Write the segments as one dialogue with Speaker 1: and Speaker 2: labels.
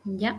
Speaker 1: Yeah.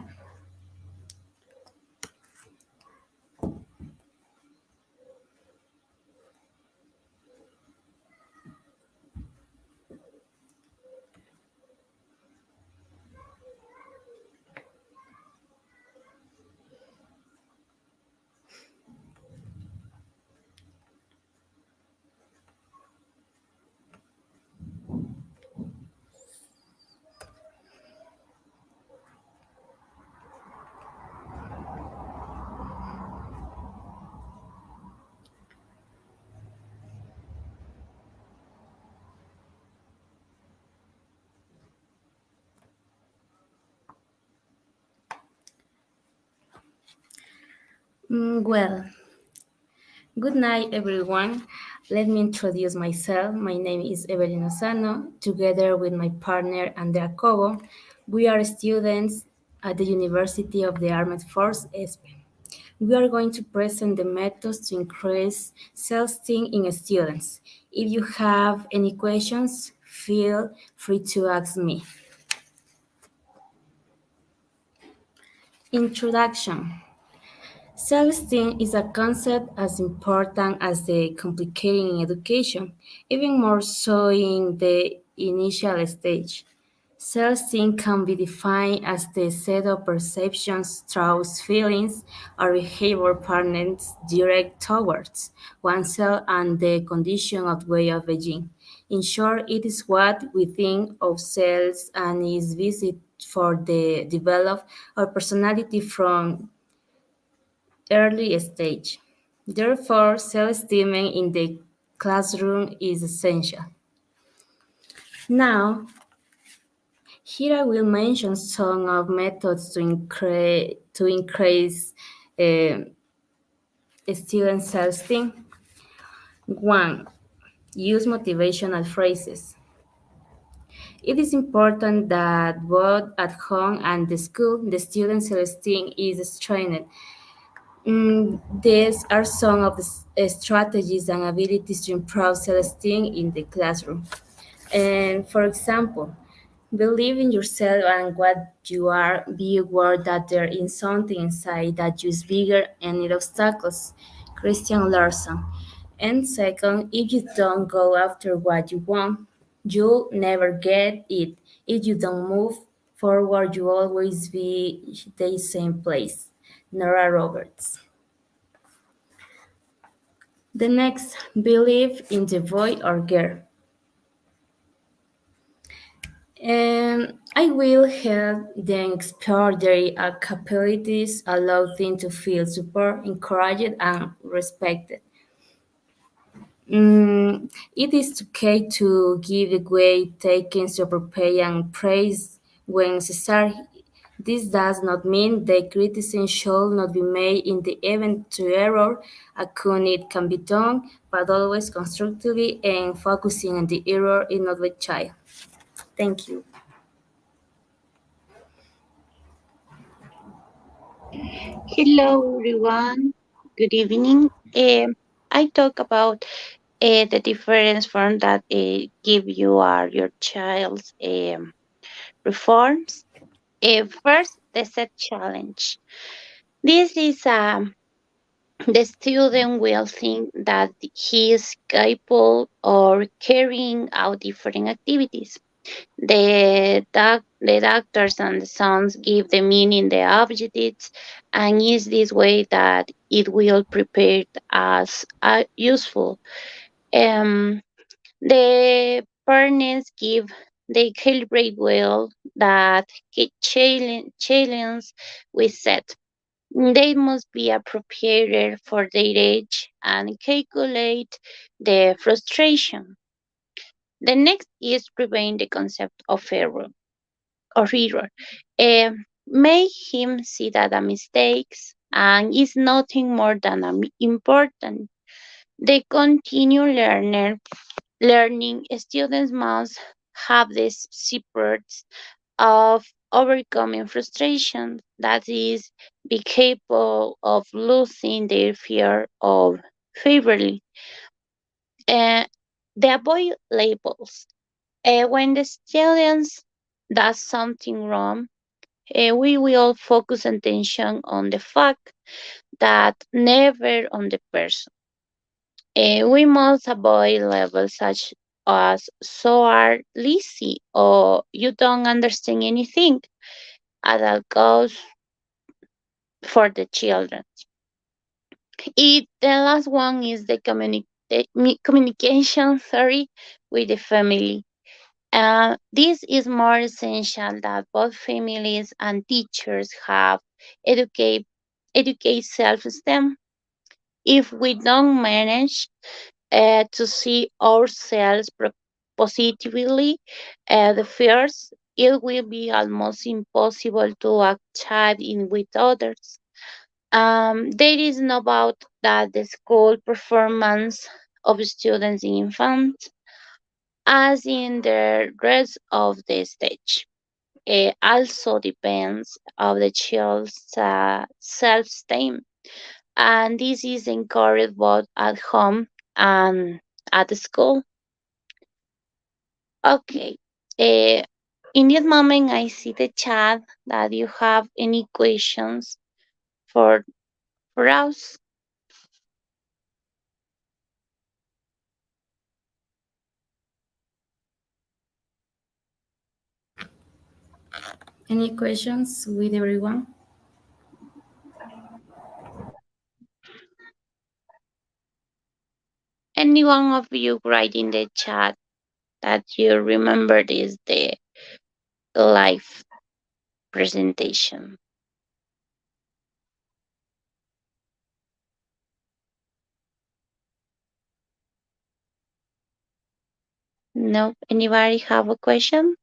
Speaker 1: Well, good night, everyone. Let me introduce myself. My name is Evelyn Osano. Together with my partner Andrea Cobo, we are students at the University of the Armed Forces, ESPE. We are going to present the methods to increase self-esteem in students. If you have any questions, feel free to ask me. Introduction. Self-esteem is a concept as important as the complicating in education, even more so in the initial stage. Self-esteem can be defined as the set of perceptions, thoughts, feelings, or behavior partners direct towards oneself and the condition of way of being. In short, it is what we think of selves and is visit for the develop our personality from early stage. Therefore, self-esteem in the classroom is essential. Now, here I will mention some of methods to increase uh, student self-esteem. One, use motivational phrases. It is important that both at home and the school, the student self-esteem is strengthened. These are some of the strategies and abilities to improve self-esteem in the classroom. And for example, believe in yourself and what you are. Be aware that there is something inside that you is bigger and need obstacles. Christian Larson. And second, if you don't go after what you want, you'll never get it. If you don't move forward, you always be the same place. Nora Roberts. The next, believe in the boy or girl. I will help them explore their capabilities, allow them to feel support, encouraged, and respected. It is okay to give away, taking pay and praise when necessary. This does not mean that criticism should not be made in the event to error. It can be done, but always constructively and focusing on the error is not the child. Thank you.
Speaker 2: Hello, everyone. Good evening. I talk about the difference from that give you are your child's reforms. First, the set challenge. This is the student will think that he is capable of carrying out different activities. The doctors and the sons give the meaning the objectives, and is this way that it will prepare as useful. Um, the parents give they calibrate well that challenge we set. They must be appropriated for their age and calculate the frustration. The next is prevent the concept of error or error. Make him see that a mistakes and is nothing more than important. The continue learning students must have this secrets of overcoming frustration, that is, be capable of losing their fear of favorably. Uh, they avoid labels. When the students does something wrong, We will focus attention on the fact that never on the person. We must avoid labels such as so are lazy or you don't understand anything. That goes for the children. The last one is the communication, sorry, with the family. This is more essential that both families and teachers have educate educate self-esteem. If we don't manage to see ourselves positively, the first, it will be almost impossible to act in with others. There is no doubt that the school performance of students in infants, as in the rest of the stage, also depends on the child's self-esteem, and this is encouraged both at home and at the school. Okay. Uh, in this moment, I see the chat that you have any questions for for us.
Speaker 1: Any questions with everyone?
Speaker 2: Any one of you write in the chat that you remember this the live presentation. No, anybody have a question?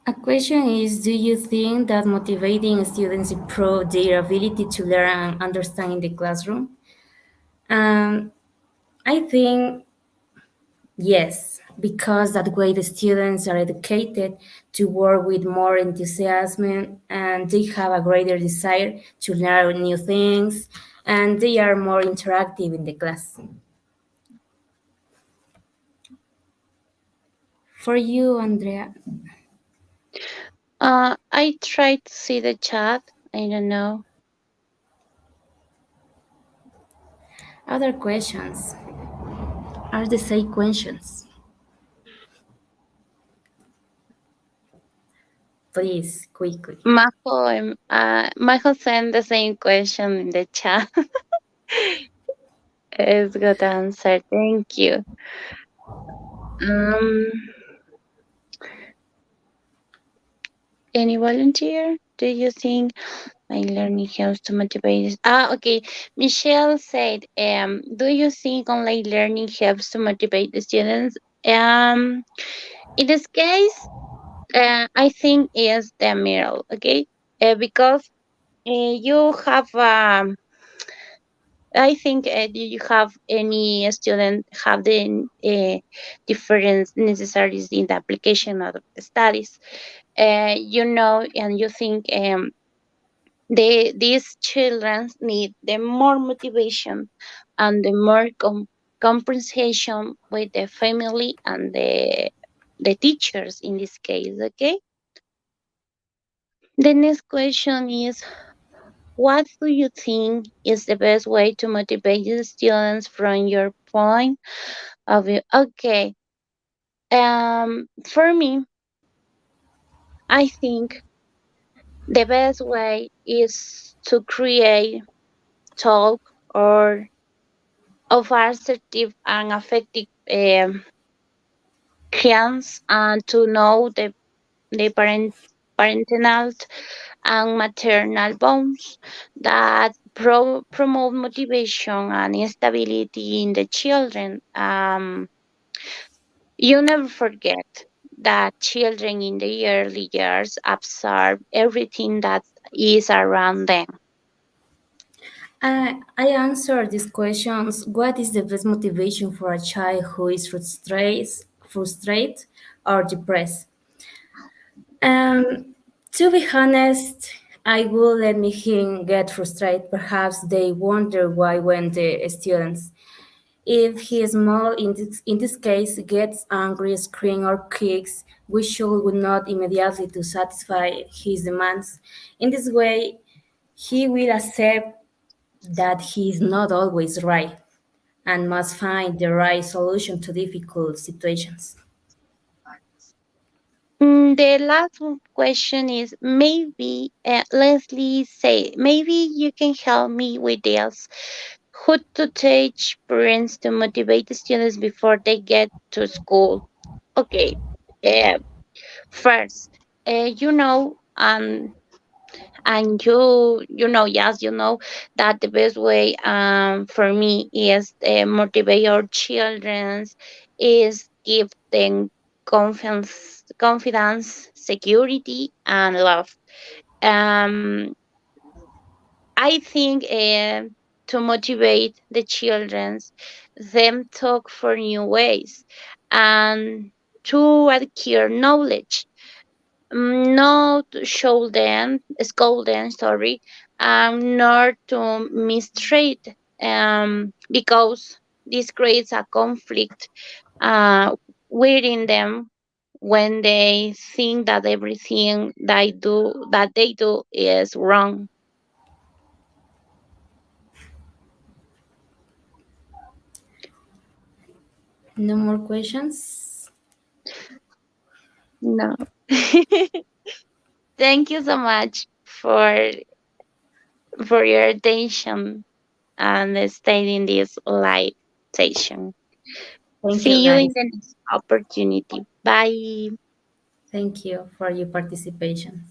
Speaker 1: A question is, do you think that motivating students improve their ability to learn and understand in the classroom? Um, I think yes, because that way the students are educated to work with more enthusiasm and they have a greater desire to learn new things and they are more interactive in the class. For you, Andrea,
Speaker 2: I tried to see the chat. I don't know.
Speaker 1: other questions are the same questions. Please, quickly.
Speaker 2: Majo sent the same question in the chat. It's good answer. Thank you. Um, any volunteer? Do you think my learning helps to motivate? Okay. Michelle said, do you think online learning helps to motivate the students? In this case, I think is the mirror. Okay, because you have I think do you have any student have the different necessaries in the application of the studies. You know, and you think these children need the more motivation and the more compensation with the family and the teachers in this case. Okay. The next question is, what do you think is the best way to motivate the students from your point of view? Okay. For me, I think the best way is to create talk or of assertive and effective hands and to know the parental and maternal bonds that promote motivation and stability in the children. You never forget that children in the early years absorb everything that is around them.
Speaker 1: I answer these questions. What is the best motivation for a child who is frustrated or depressed? Um, to be honest, I will let me him get frustrated. Perhaps they wonder why when the students, if he small in this case gets angry, screams or kicks, we should not immediately to satisfy his demands. In this way, he will accept that he is not always right and must find the right solution to difficult situations.
Speaker 2: The last question is maybe Leslie say maybe you can help me with this. Who to teach parents to motivate the students before they get to school? Okay. Uh, First, you know, and yes, you know that the best way for me is motivate our children is give them confidence, security, and love. um I think to motivate the children, them talk for new ways and to acquire knowledge, not scold them, sorry, nor to mistreat, because this creates a conflict uh, within them when they think that everything they do is wrong.
Speaker 1: No more questions?
Speaker 2: No. Thank you so much for your attention and staying in this live session.
Speaker 1: Thank you,
Speaker 2: See you in
Speaker 1: guys.
Speaker 2: the next opportunity. Bye.
Speaker 1: Thank you for your participation.